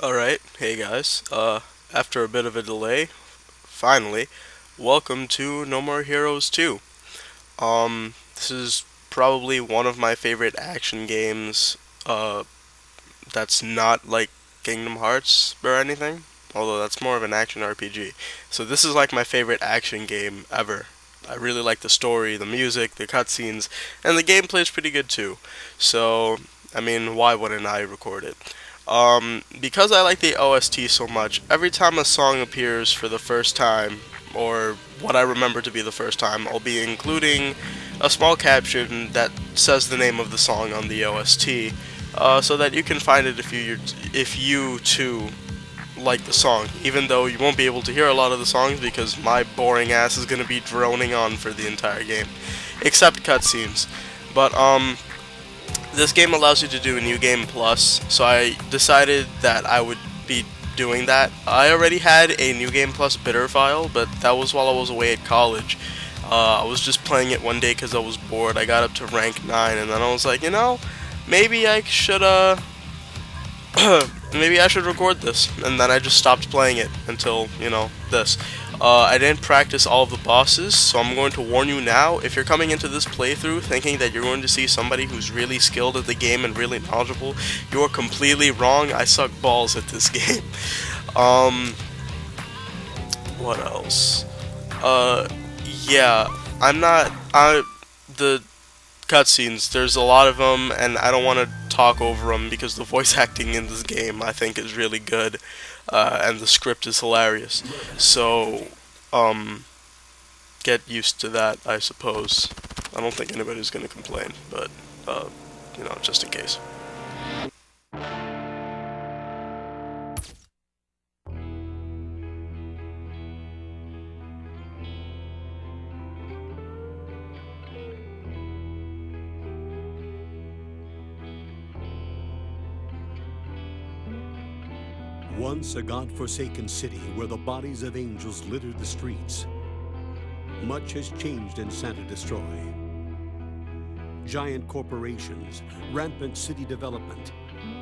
Alright, hey guys. After a bit of a delay, finally, welcome to No More Heroes 2. This is probably one of my favorite action games, that's not like Kingdom Hearts or anything, although that's more of an action RPG. So this is like my favorite action game ever. I really like the story, the music, the cutscenes, and the gameplay's pretty good too. So, I mean, why wouldn't I record it? Because I like the OST so much, every time a song appears for the first time, or what I remember to be the first time, I'll be including a small caption that says the name of the song on the OST, so that you can find it if you too like the song. Even though you won't be able to hear a lot of the songs because my boring ass is gonna be droning on for the entire game, except cutscenes. But this game allows you to do a new game plus, so I decided that I would be doing that. I already had a new game plus bitter file, but that was while I was away at college. I was just playing it one day because I was bored. I got up to rank 9, and then I was like, maybe I should maybe I should record this. And then I just stopped playing it until, this. I didn't practice all of the bosses, so I'm going to warn you now. If you're coming into this playthrough thinking that you're going to see somebody who's really skilled at the game and really knowledgeable, you are completely wrong. I suck balls at this game. Um, what else? Uh, yeah, I'm not. The cutscenes. There's a lot of them, and I don't want to talk over them because the voice acting in this game I think is really good, and the script is hilarious. So, um, get used to that, I suppose. I don't think anybody's gonna complain, but just in case. Once a god-forsaken city where the bodies of angels littered the streets, much has changed in Santa Destroy. Giant corporations, rampant city development,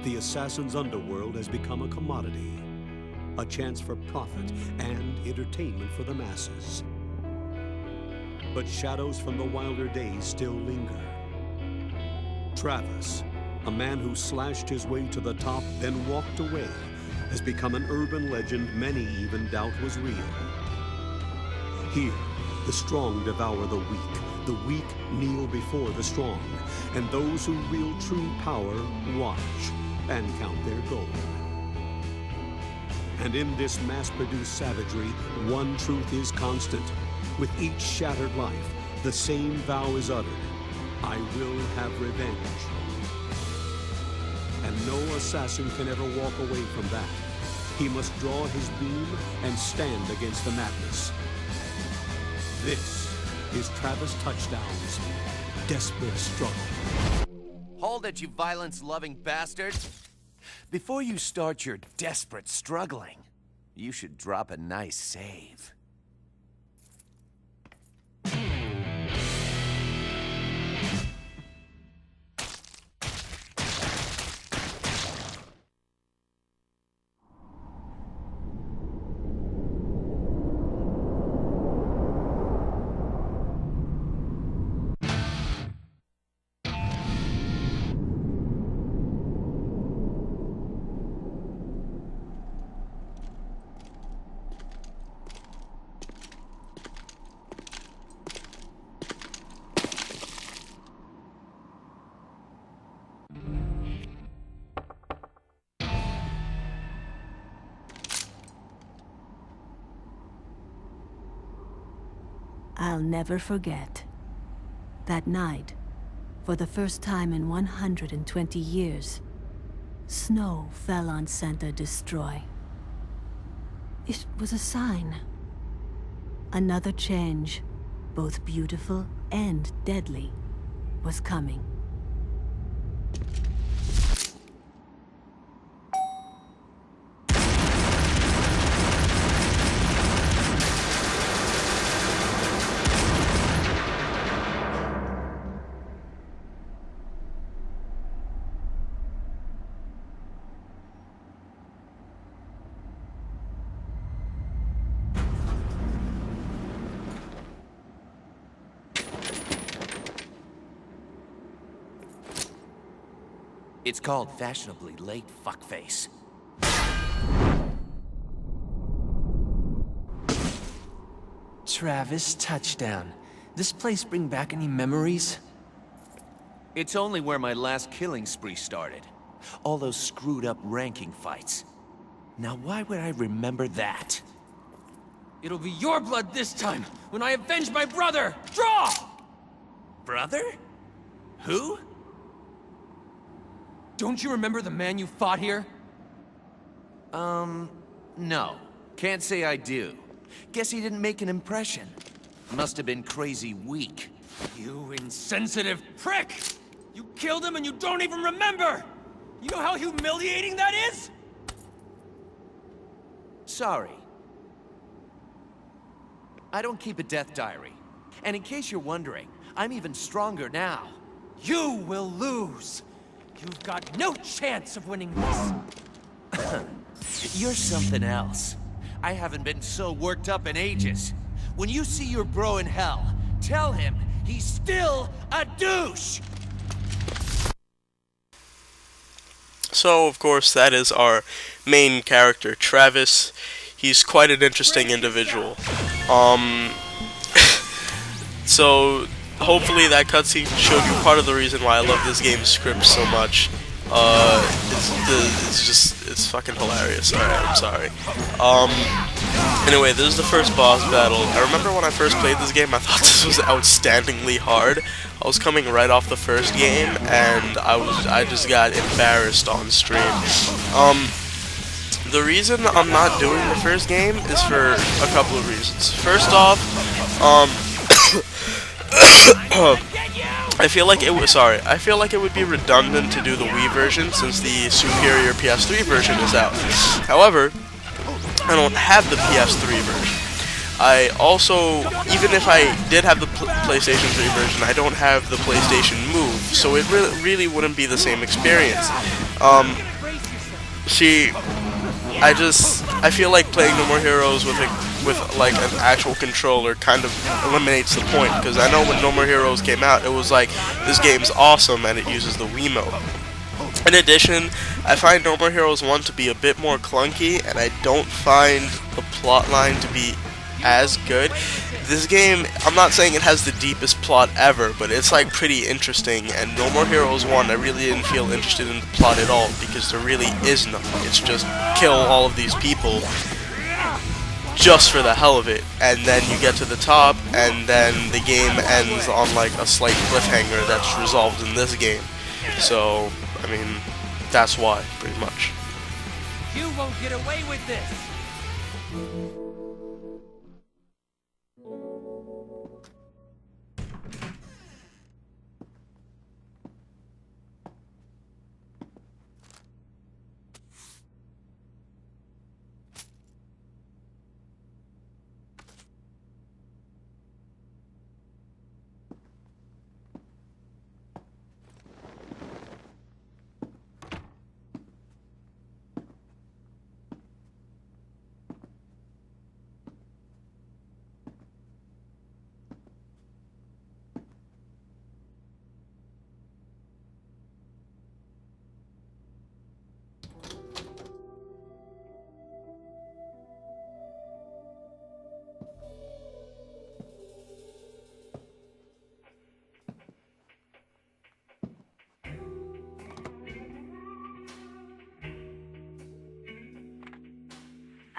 the assassin's underworld has become a commodity, a chance for profit and entertainment for the masses. But shadows from the wilder days still linger. Travis, a man who slashed his way to the top, then walked away, has become an urban legend many even doubt was real. Here, the strong devour the weak kneel before the strong, and those who wield true power watch and count their gold. And in this mass-produced savagery, one truth is constant. With each shattered life, the same vow is uttered: I will have revenge. And no assassin can ever walk away from that. He must draw his beam and stand against the madness. This is Travis Touchdown's desperate struggle. Hold it, you violence-loving bastard! Before you start your desperate struggling, you should drop a nice save. I'll never forget. That night, for the first time in 120 years, snow fell on Santa Destroy. It was a sign. Another change, both beautiful and deadly, was coming. It's called fashionably late fuckface. Travis, touchdown. This place bring back any memories? It's only where my last killing spree started. All those screwed up ranking fights. Now why would I remember that? It'll be your blood this time, when I avenge my brother! Draw! Brother? Who? Don't you remember the man you fought here? No. Can't say I do. Guess he didn't make an impression. Must have been crazy weak. You insensitive prick! You killed him and you don't even remember! You know how humiliating that is? Sorry. I don't keep a death diary. And in case you're wondering, I'm even stronger now. You will lose! You've got no chance of winning this! You're something else. I haven't been so worked up in ages. When you see your bro in hell, tell him he's still a douche! So, of course, that is our main character, Travis. He's quite an interesting individual. So, hopefully that cutscene showed you part of the reason why I love this game's script so much. It's fucking hilarious. Alright, I'm sorry. Anyway, this is the first boss battle. I remember when I first played this game, I thought this was outstandingly hard. I was coming right off the first game, and I just got embarrassed on stream. The reason I'm not doing the first game is for a couple of reasons. First off, I feel like it would be redundant to do the Wii version since the superior PS3 version is out. However, I don't have the PS3 version. I also, even if I did have the PlayStation 3 version, I don't have the PlayStation Move, so it really wouldn't be the same experience. See, I feel like playing No More Heroes with like an actual controller kind of eliminates the point, because I know when No More Heroes came out, it was like, this game's awesome and it uses the Wiimote. In addition, I find No More Heroes 1 to be a bit more clunky, and I don't find the plotline to be as good. This game, I'm not saying it has the deepest plot ever, but it's like pretty interesting, and No More Heroes 1, I really didn't feel interested in the plot at all, because there really is none. It's just kill all of these people just for the hell of it, and then you get to the top, and then the game ends on like a slight cliffhanger that's resolved in this game. So, I mean, that's why, pretty much. You won't get away with this!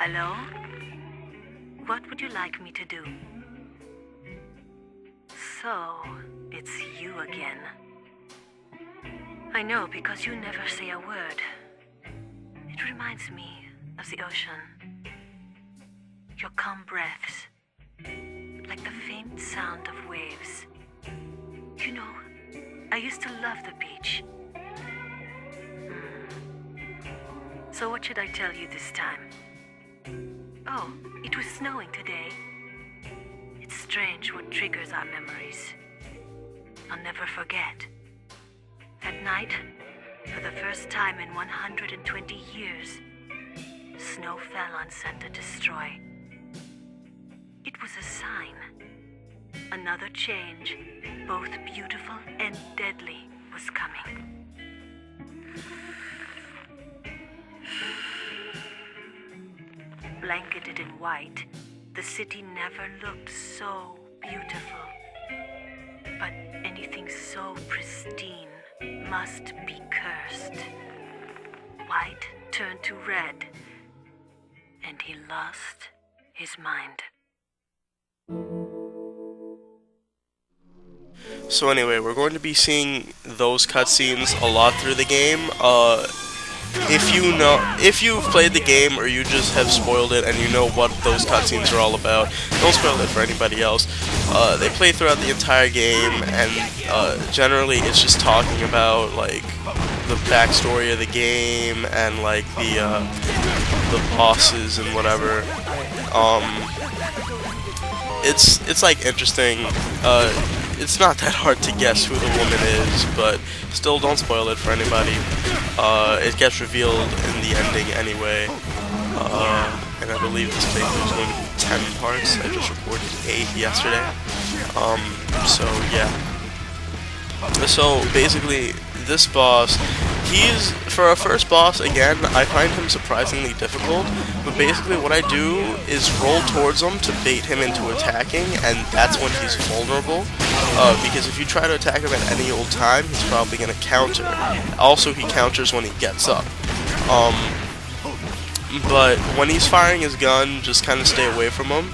Hello? What would you like me to do? So, it's you again. I know, because you never say a word. It reminds me of the ocean. Your calm breaths, like the faint sound of waves. You know, I used to love the beach. So what should I tell you this time? Oh, it was snowing today. It's strange what triggers our memories. I'll never forget. That night, for the first time in 120 years, snow fell on Center Destroy. It was a sign. Another change, both beautiful and deadly, was coming. Blanketed in white, the city never looked so beautiful. But anything so pristine must be cursed. White turned to red, and he lost his mind. So anyway, we're going to be seeing those cutscenes a lot through the game. If you've played the game or you just have spoiled it and you know what those cutscenes are all about, don't spoil it for anybody else. They play throughout the entire game, and generally it's just talking about like the backstory of the game and like the bosses and whatever. It's like interesting. It's not that hard to guess who the woman is, but still don't spoil it for anybody. It gets revealed in the ending anyway. And I believe this playthrough is going to be 10 parts. I just recorded 8 yesterday. So yeah. So basically, this boss, for a first boss, again, I find him surprisingly difficult, but basically what I do is roll towards him to bait him into attacking, and that's when he's vulnerable, because if you try to attack him at any old time, he's probably going to counter. Also, he counters when he gets up. But when he's firing his gun, just kind of stay away from him.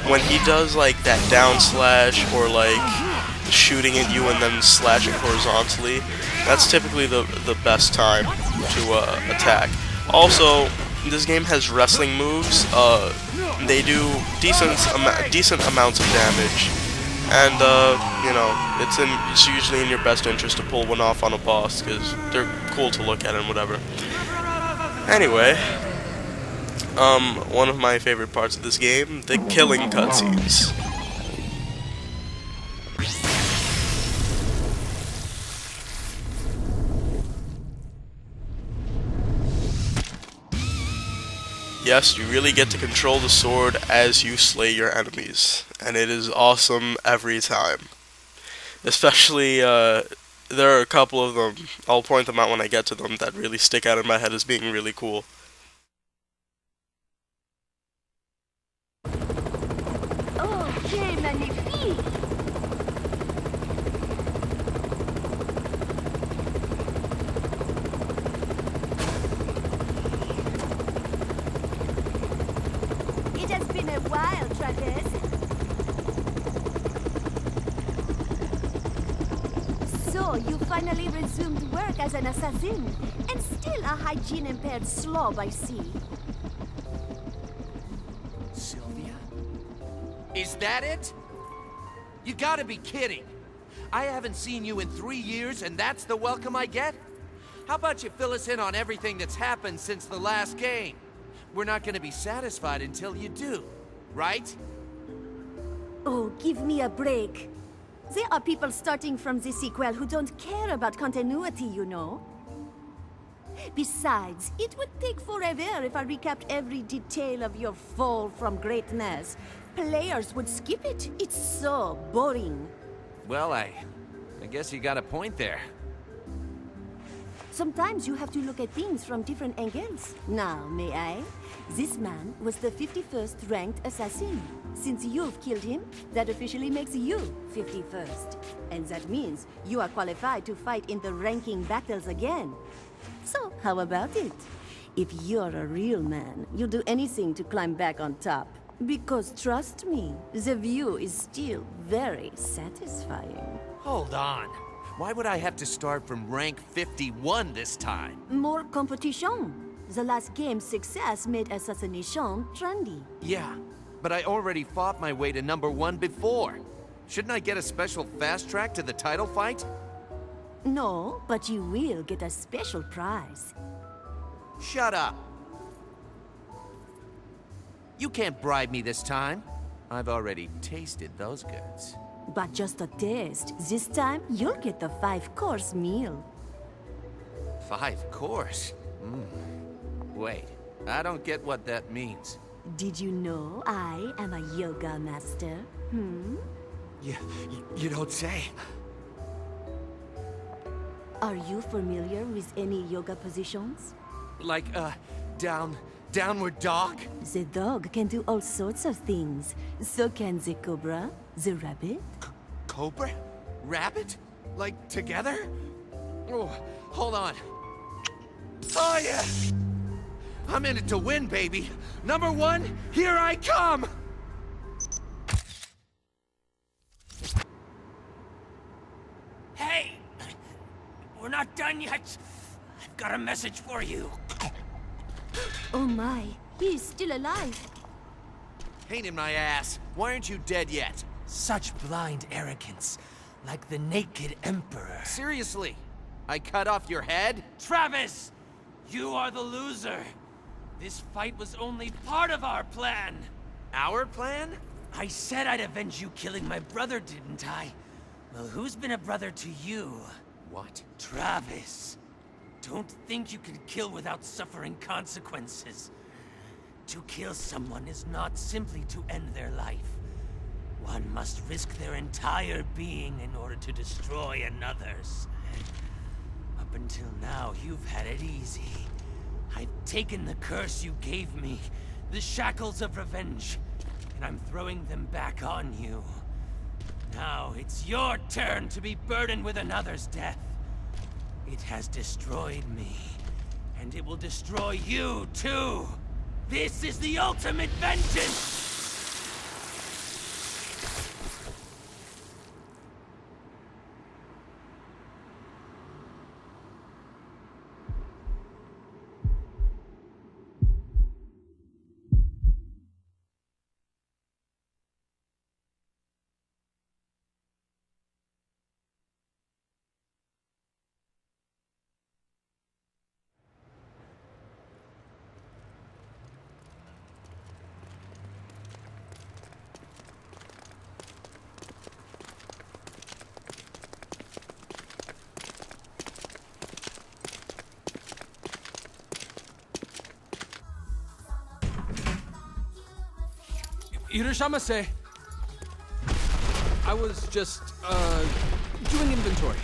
When he does like that down slash, or like shooting at you and then slashing horizontally, that's typically the best time to attack. Also, this game has wrestling moves. They do decent amounts of damage, and you know, it's usually in your best interest to pull one off on a boss because they're cool to look at and whatever. Anyway, one of my favorite parts of this game, the killing cutscenes. Yes, you really get to control the sword as you slay your enemies, and it is awesome every time. Especially, there are a couple of them, I'll point them out when I get to them, that really stick out in my head as being really cool. Oh, que magnifique! It has been a while, Travis. So, you finally resumed work as an assassin, and still a hygiene-impaired slob, I see. Sylvia? Is that it? You gotta be kidding. I haven't seen you in 3 years, and that's the welcome I get? How about you fill us in on everything that's happened since the last game? We're not gonna be satisfied until you do, right? Oh, give me a break. There are people starting from the sequel who don't care about continuity, you know. Besides, it would take forever if I recapped every detail of your fall from greatness. Players would skip it. It's so boring. Well, I guess you got a point there. Sometimes you have to look at things from different angles. Now, may I? This man was the 51st ranked assassin. Since you've killed him, that officially makes you 51st. And that means you are qualified to fight in the ranking battles again. So, how about it? If you're a real man, you'll do anything to climb back on top. Because trust me, the view is still very satisfying. Hold on. Why would I have to start from rank 51 this time? More competition. The last game's success made assassination trendy. Yeah, but I already fought my way to #1 before. Shouldn't I get a special fast track to the title fight? No, but you will get a special prize. Shut up. You can't bribe me this time. I've already tasted those goods. But just a taste. This time, you'll get the 5-course meal. 5 course? Wait, I don't get what that means. Did you know I am a yoga master? You don't say. Are you familiar with any yoga positions? Like, downward dog? The dog can do all sorts of things. So can the cobra, the rabbit. Cobra? Rabbit? Like, together? Oh, hold on. Oh, yeah! I'm in it to win, baby. Number one, here I come! Hey! We're not done yet. I've got a message for you. Oh my, he's still alive. Pain in my ass. Why aren't you dead yet? Such blind arrogance, like the Naked Emperor. Seriously? I cut off your head? Travis! You are the loser. This fight was only part of our plan. Our plan? I said I'd avenge you killing my brother, didn't I? Well, who's been a brother to you? What? Travis. Don't think you can kill without suffering consequences. To kill someone is not simply to end their life. One must risk their entire being in order to destroy another's. Up until now, you've had it easy. I've taken the curse you gave me, the shackles of revenge, and I'm throwing them back on you. Now it's your turn to be burdened with another's death. It has destroyed me, and it will destroy you too. This is the ultimate vengeance! Irashamase. I was just, doing inventory.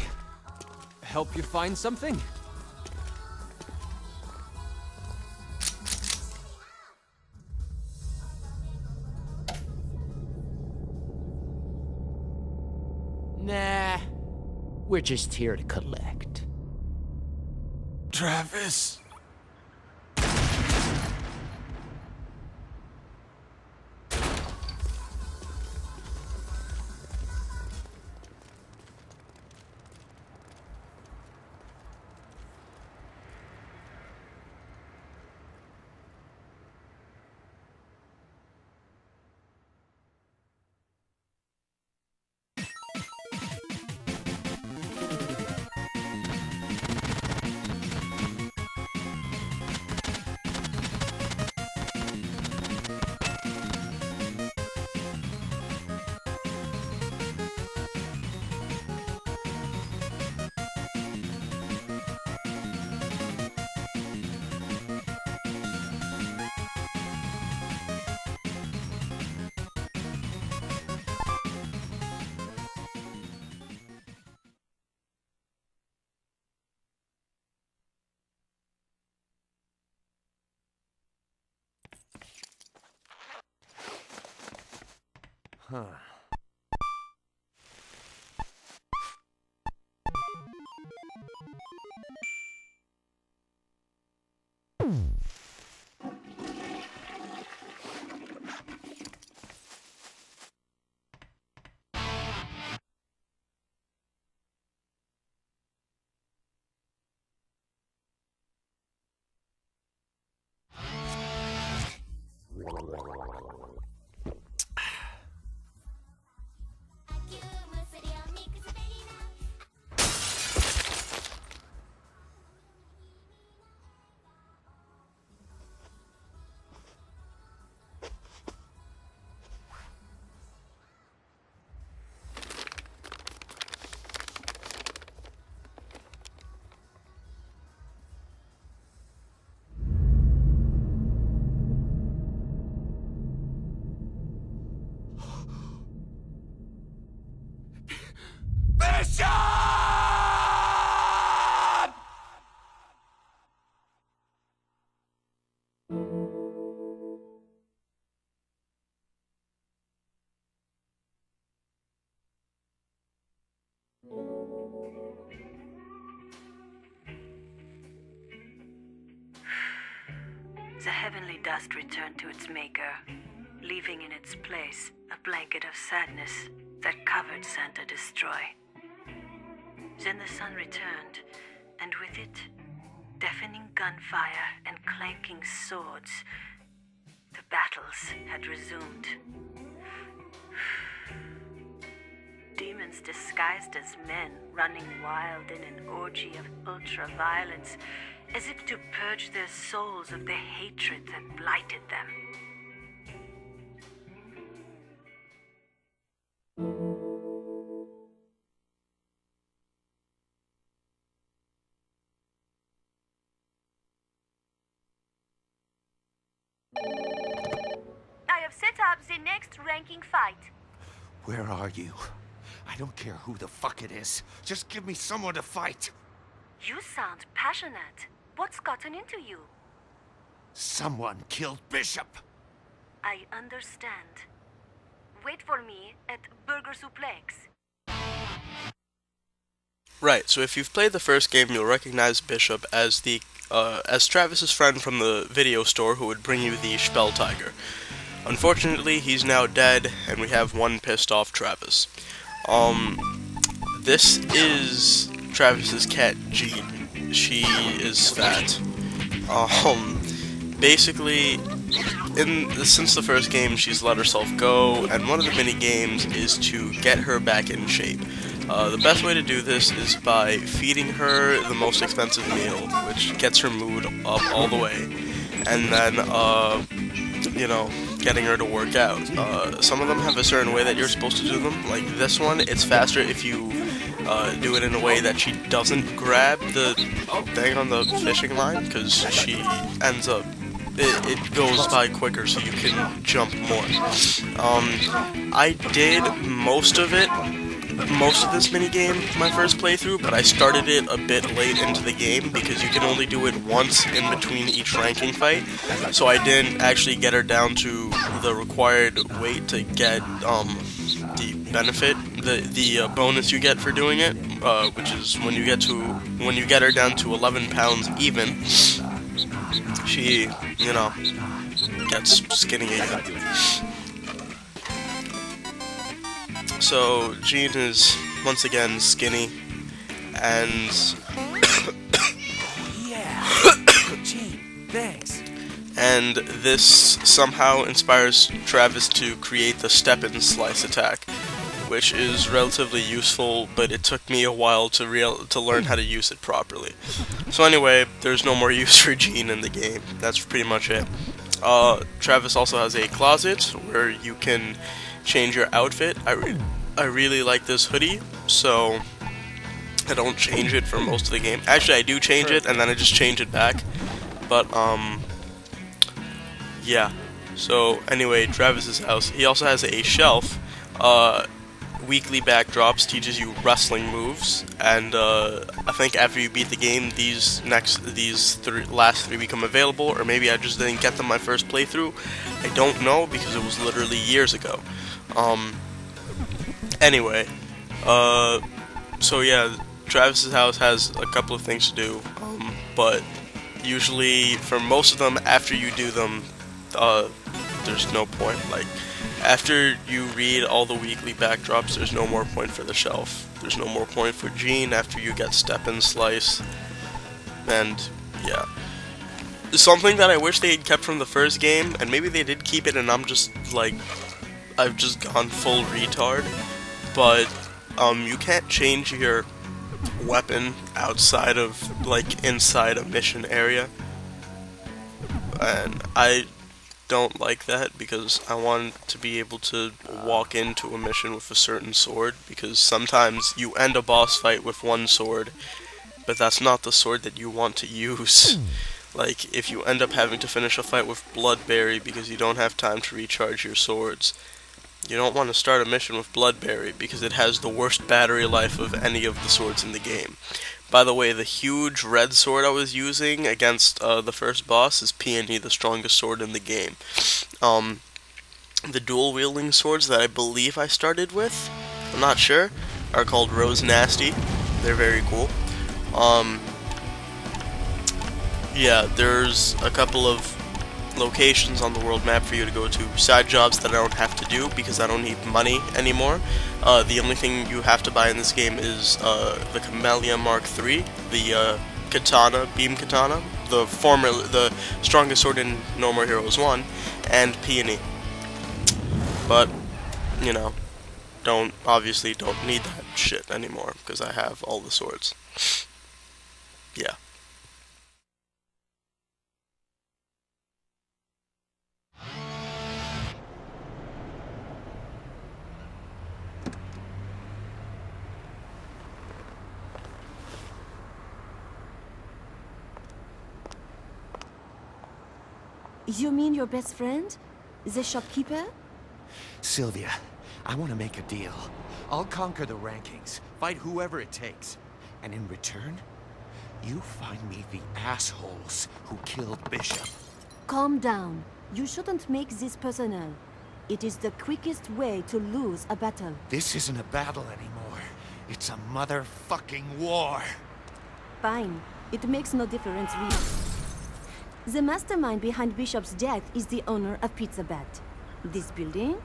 Help you find something? Nah. We're just here to collect. Travis. Huh. The heavenly dust returned to its maker, leaving in its place a blanket of sadness that covered Santa Destroy. Then the sun returned, and with it, deafening gunfire and clanking swords. The battles had resumed. Demons disguised as men, running wild in an orgy of ultra-violence, as if to purge their souls of the hatred that blighted them. I have set up the next ranking fight. Where are you? I don't care who the fuck it is. Just give me someone to fight. You sound passionate. What's gotten into you? Someone killed Bishop. I understand. Wait for me at Burger Suplex. Right, so if you've played the first game, you'll recognize Bishop as as Travis's friend from the video store who would bring you the Spell Tiger. Unfortunately, he's now dead, and we have one pissed off Travis. This is Travis's cat, Jean. She is fat. Basically, since the first game, she's let herself go, and one of the mini games is to get her back in shape. The best way to do this is by feeding her the most expensive meal, which gets her mood up all the way, and then, getting her to work out. Some of them have a certain way that you're supposed to do them. Like this one, it's faster if you do it in a way that she doesn't grab the thing on the fishing line, because she ends up, it goes by quicker so you can jump more. I did most of this minigame my first playthrough, but I started it a bit late into the game because you can only do it once in between each ranking fight, so I didn't actually get her down to the required weight to get the benefit, the bonus you get for doing it, which is when you get her down to 11 pounds even, she, gets skinny again. So, Jean is, once again, skinny, and... Gene, thanks. And this somehow inspires Travis to create the step-and slice attack, which is relatively useful, but it took me a while to learn how to use it properly. So anyway, there's no more use for Jean in the game. That's pretty much it. Travis also has a closet where you can change your outfit. I really like this hoodie, so I don't change it for most of the game. Actually, I do change it, and then I just change it back. But, yeah. So, anyway, Travis's house. He also has a shelf. Weekly backdrops teaches you wrestling moves, and I think after you beat the game, these last three become available, or maybe I just didn't get them my first playthrough. I don't know, because it was literally years ago. Anyway, so yeah, Travis's house has a couple of things to do, but usually for most of them, after you do them, there's no point. Like, after you read all the weekly backdrops, there's no more point for the shelf. There's no more point for Jean after you get Step and Slice, and yeah. Something that I wish they had kept from the first game, and maybe they did keep it and I'm just, like, I've just gone full retard, but you can't change your weapon outside of, like, inside a mission area, and I don't like that because I want to be able to walk into a mission with a certain sword, because sometimes you end a boss fight with one sword, but that's not the sword that you want to use. Like, if you end up having to finish a fight with Bloodberry because you don't have time to recharge your swords, you don't want to start a mission with Bloodberry because it has the worst battery life of any of the swords in the game. By the way, the huge red sword I was using against the first boss is Peony, the strongest sword in the game. The dual wielding swords that I believe I started with, I'm not sure, are called Rose Nasty. They're very cool. Yeah, there's a couple of locations on the world map for you to go to, side jobs that I don't have to do because I don't need money anymore. The only thing you have to buy in this game is the Camellia Mark III, the katana, beam katana, the strongest sword in No More Heroes 1, and Peony. But, you know, obviously don't need that shit anymore because I have all the swords. Yeah. You mean your best friend? The shopkeeper? Sylvia, I want to make a deal. I'll conquer the rankings, fight whoever it takes. And in return, you find me the assholes who killed Bishop. Calm down. You shouldn't make this personal. It is the quickest way to lose a battle. This isn't a battle anymore. It's a motherfucking war. Fine. It makes no difference, really. The mastermind behind Bishop's death is the owner of Pizza Bat. This building,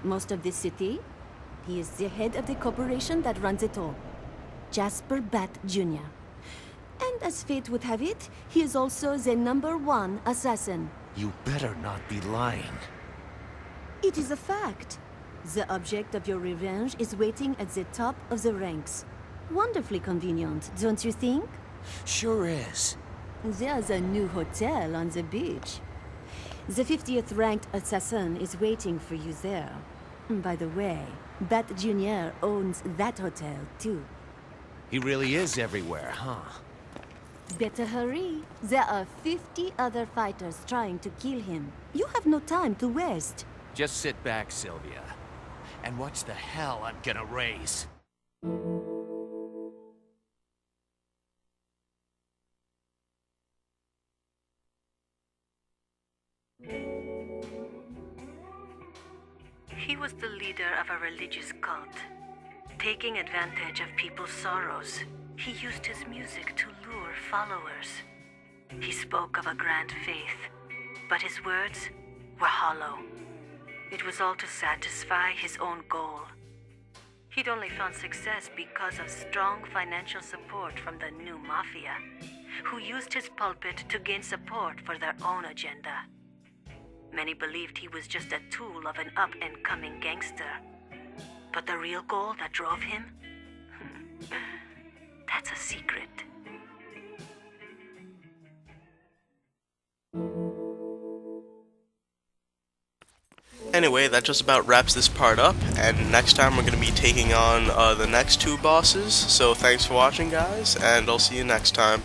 most of this city, he is the head of the corporation that runs it all. Jasper Bat Jr. And as fate would have it, he is also the #1 assassin. You better not be lying. It is a fact. The object of your revenge is waiting at the top of the ranks. Wonderfully convenient, don't you think? Sure is. There's a new hotel on the beach. The 50th ranked assassin is waiting for you there. By the way, Bat Jr. owns that hotel, too. He really is everywhere, huh? Better hurry. There are 50 other fighters trying to kill him. You have no time to waste. Just sit back, Sylvia, and watch the hell I'm gonna raise. He was the leader of a religious cult. Taking advantage of people's sorrows, he used his music to lure followers. He spoke of a grand faith, but his words were hollow. It was all to satisfy his own goal. He'd only found success because of strong financial support from the new mafia, who used his pulpit to gain support for their own agenda. Many believed he was just a tool of an up-and-coming gangster. But the real goal that drove him? That's a secret. Anyway, that just about wraps this part up, and next time we're going to be taking on the next two bosses. So thanks for watching, guys, and I'll see you next time.